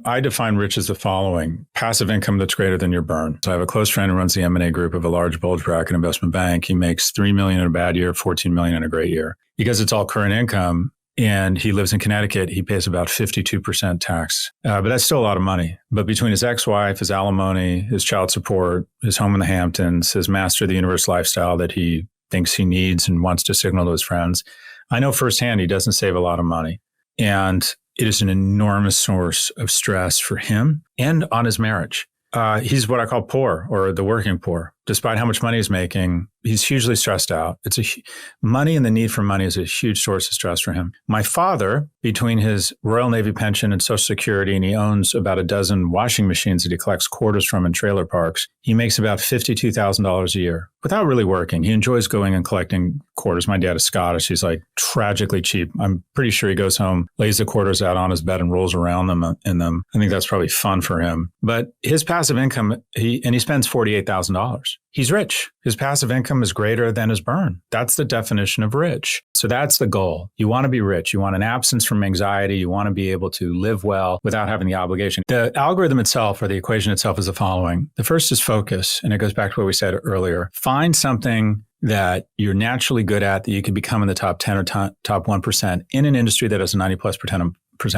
I define rich as the following: passive income that's greater than your burn. So I have a close friend who runs the M&A group of a large bulge bracket investment bank. He makes $3 million in a bad year, $14 million in a great year. Because it's all current income and he lives in Connecticut, he pays about 52% tax. But that's still a lot of money. But between his ex-wife, his alimony, his child support, his home in the Hamptons, his master of the universe lifestyle that he thinks he needs and wants to signal to his friends, I know firsthand he doesn't save a lot of money. And it is an enormous source of stress for him and on his marriage. He's what I call poor, or the working poor. Despite how much money he's making, he's hugely stressed out. Money and the need for money is a huge source of stress for him. My father, between his Royal Navy pension and Social Security, and he owns about a dozen washing machines that he collects quarters from in trailer parks, he makes about $52,000 a year without really working. He enjoys going and collecting quarters. My dad is Scottish. He's like tragically cheap. I'm pretty sure he goes home, lays the quarters out on his bed and rolls around them in them. I think that's probably fun for him. But his passive income, he spends $48,000. He's rich. His passive income is greater than his burn. That's the definition of rich. So that's the goal. You want to be rich. You want an absence from anxiety. You want to be able to live well without having the obligation. The algorithm itself, or the equation itself, is the following. The first is focus. And it goes back to what we said earlier. Find something that you're naturally good at, that you can become in the top 10 or top 1% in an industry that has a 90+%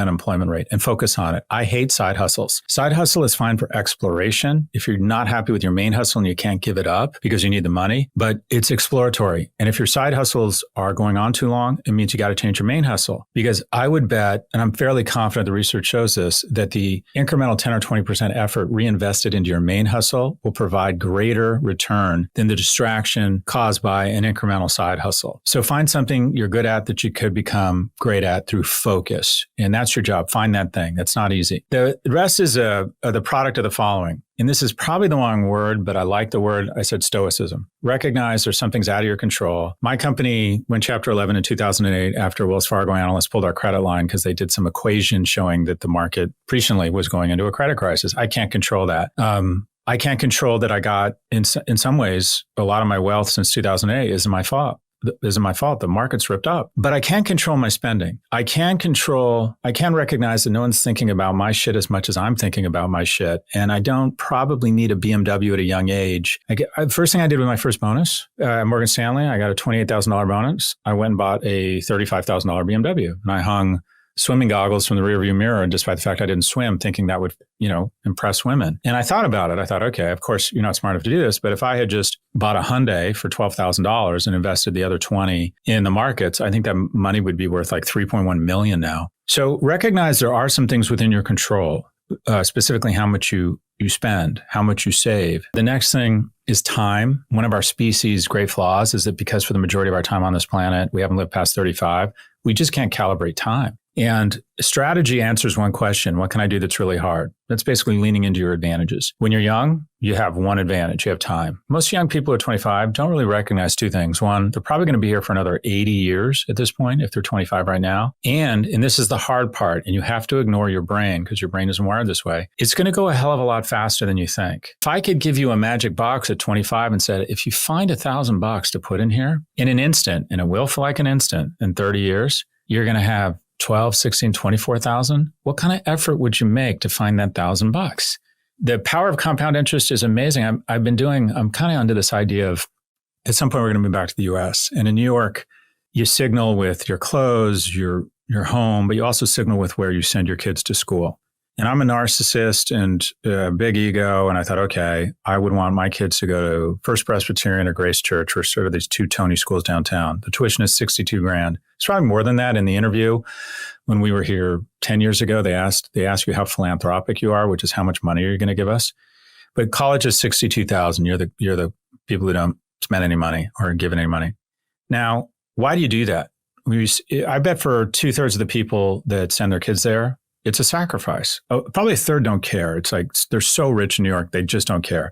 employment rate, and focus on it. I hate side hustles. Side hustle is fine for exploration if you're not happy with your main hustle and you can't give it up because you need the money, but it's exploratory. And if your side hustles are going on too long, it means you got to change your main hustle. Because I would bet, and I'm fairly confident the research shows this, that the incremental 10 or 20% effort reinvested into your main hustle will provide greater return than the distraction caused by an incremental side hustle. So find something you're good at that you could become great at through focus. And that's your job. Find that thing. That's not easy. The rest is the product of the following. And this is probably the wrong word, but I like the word. I said stoicism. Recognize there's something's out of your control. My company went Chapter 11 in 2008 after Wells Fargo analysts pulled our credit line because they did some equation showing that the market presciently was going into a credit crisis. I can't control that. I can't control that I got, in some ways, a lot of my wealth since 2008 isn't my fault. The market's ripped up. But I can't control my spending. I can recognize that no one's thinking about my shit as much as I'm thinking about my shit. And I don't probably need a BMW at a young age. First thing I did with my first bonus at Morgan Stanley, I got a $28,000 bonus. I went and bought a $35,000 BMW. And I hung swimming goggles from the rearview mirror, and despite the fact I didn't swim, thinking that would, impress women. And I thought about it. I thought, okay, of course, you're not smart enough to do this, but if I had just bought a Hyundai for $12,000 and invested the other 20 in the markets, I think that money would be worth like 3.1 million now. So recognize there are some things within your control, specifically how much you spend, how much you save. The next thing is time. One of our species' great flaws is that because for the majority of our time on this planet, we haven't lived past 35, we just can't calibrate time. And strategy answers one question: what can I do that's really hard? That's basically leaning into your advantages. When you're young, you have one advantage: you have time. Most young people who are 25 don't really recognize two things. One, they're probably going to be here for another 80 years at this point if they're 25 right now. And this is the hard part, and you have to ignore your brain because your brain isn't wired this way. It's going to go a hell of a lot faster than you think. If I could give you a magic box at 25 and said, if you find $1,000 to put in here in an instant, and it will feel like an instant in 30 years, you're going to have 12, 16, 24,000. What kind of effort would you make to find that $1,000? The power of compound interest is amazing. I'm kind of under this idea of, at some point we're going to move back to the US. And in New York, you signal with your clothes, your home, but you also signal with where you send your kids to school. And I'm a narcissist and a big ego. And I thought, okay, I would want my kids to go to First Presbyterian or Grace Church, or sort of these two Tony schools downtown. The tuition is $62,000. It's probably more than that. In the interview, when we were here 10 years ago, they ask you how philanthropic you are, which is how much money are you going to give us? But college is $62,000. You're the people who don't spend any money or give any money. Now, why do you do that? I bet for 2/3 of the people that send their kids there, it's a sacrifice. Probably a third don't care. It's like they're so rich in New York, they just don't care.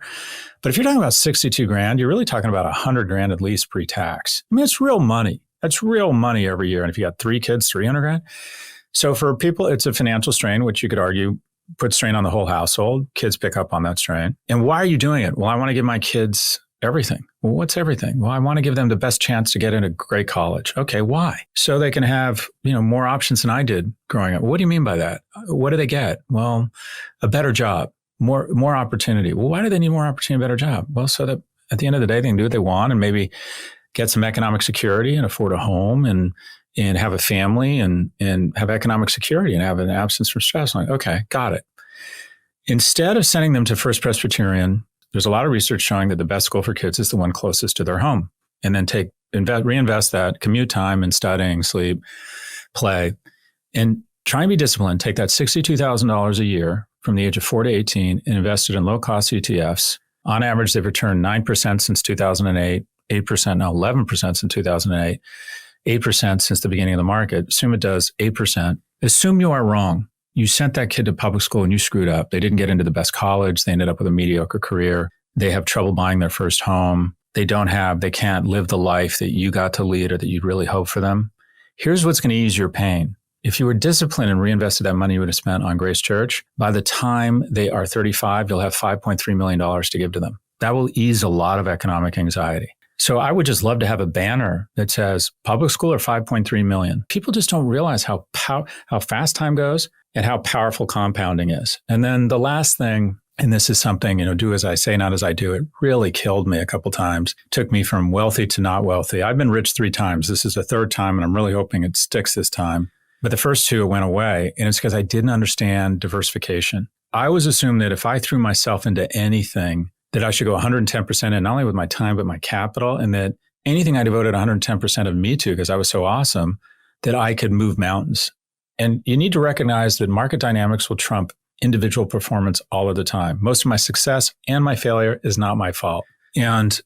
But if you're talking about $62,000, you're really talking about $100,000 at least pre-tax. I mean, it's real money. That's real money every year. And if you got 3 kids, $300,000. So for people, it's a financial strain, which you could argue puts strain on the whole household. Kids pick up on that strain. And why are you doing it? Well, I want to give my kids Everything. Well, what's everything? Well, I want to give them the best chance to get into great college. Okay, why? So they can have, more options than I did growing up. What do you mean by that? What do they get? Well, a better job, more opportunity. Well, why do they need more opportunity, a better job? Well, so that at the end of the day, they can do what they want and maybe get some economic security and afford a home and have a family and have economic security and have an absence from stress. I'm like, okay, got it. Instead of sending them to First Presbyterian, there's a lot of research showing that the best school for kids is the one closest to their home, and then reinvest that commute time in studying, sleep, play, and try and be disciplined. Take that $62,000 a year from the age of 4 to 18 and invest it in low-cost ETFs. On average, they've returned 9% since 2008, 8% now, 11% since 2008, 8% since the beginning of the market. Assume it does 8%. Assume you are wrong. You sent that kid to public school and you screwed up. They didn't get into the best college. They ended up with a mediocre career. They have trouble buying their first home. They can't live the life that you got to lead or that you'd really hope for them. Here's what's going to ease your pain. If you were disciplined and reinvested that money you would have spent on Grace Church, by the time they are 35, you'll have $5.3 million to give to them. That will ease a lot of economic anxiety. So I would just love to have a banner that says public school or 5.3 million. People just don't realize how fast time goes and how powerful compounding is. And then the last thing, and this is something, do as I say, not as I do. It really killed me a couple times. Took me from wealthy to not wealthy. I've been rich 3 times. This is the 3rd time, and I'm really hoping it sticks this time. But the first 2, it went away. And it's because I didn't understand diversification. I always assumed that if I threw myself into anything, that I should go 110% in, not only with my time, but my capital, and that anything I devoted 110% of me to, because I was so awesome, that I could move mountains. And you need to recognize that market dynamics will trump individual performance all of the time. Most of my success and my failure is not my fault. And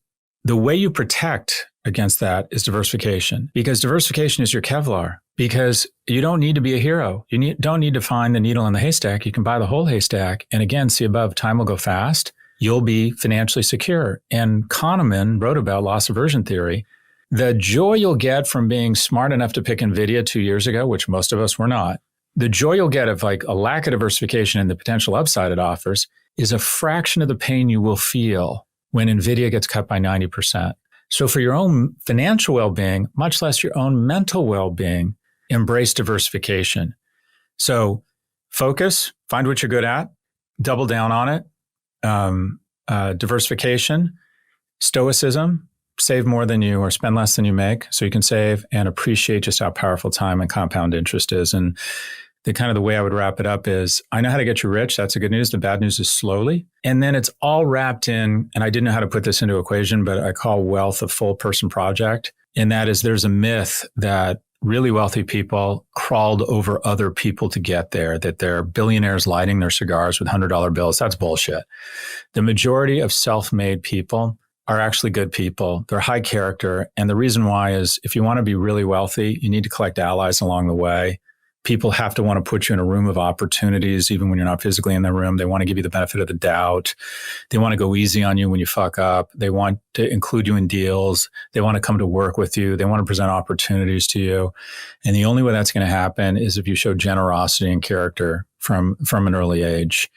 the way you protect against that is diversification, because diversification is your Kevlar, because you don't need to be a hero. You don't need to find the needle in the haystack. You can buy the whole haystack. And again, see above, time will go fast. You'll be financially secure. And Kahneman wrote about loss aversion theory. The joy you'll get from being smart enough to pick NVIDIA 2 years ago, which most of us were not, the joy you'll get of like a lack of diversification and the potential upside it offers is a fraction of the pain you will feel when NVIDIA gets cut by 90%. So for your own financial well-being, much less your own mental well-being, embrace diversification. So focus, find what you're good at, double down on it. Diversification, stoicism, save more than you or spend less than you make so you can save, and appreciate just how powerful time and compound interest is. And the way I would wrap it up is, I know how to get you rich. That's the good news. The bad news is slowly. And then it's all wrapped in, and I didn't know how to put this into equation, but I call wealth a full person project. And that is, there's a myth that really wealthy people crawled over other people to get there, that they're billionaires lighting their cigars with $100 bills. That's bullshit. The majority of self-made people are actually good people. They're high character. And the reason why is, if you want to be really wealthy, you need to collect allies along the way. People have to want to put you in a room of opportunities, even when you're not physically in the room. They want to give you the benefit of the doubt. They want to go easy on you when you fuck up. They want to include you in deals. They want to come to work with you. They want to present opportunities to you. And the only way that's going to happen is if you show generosity and character from an early age.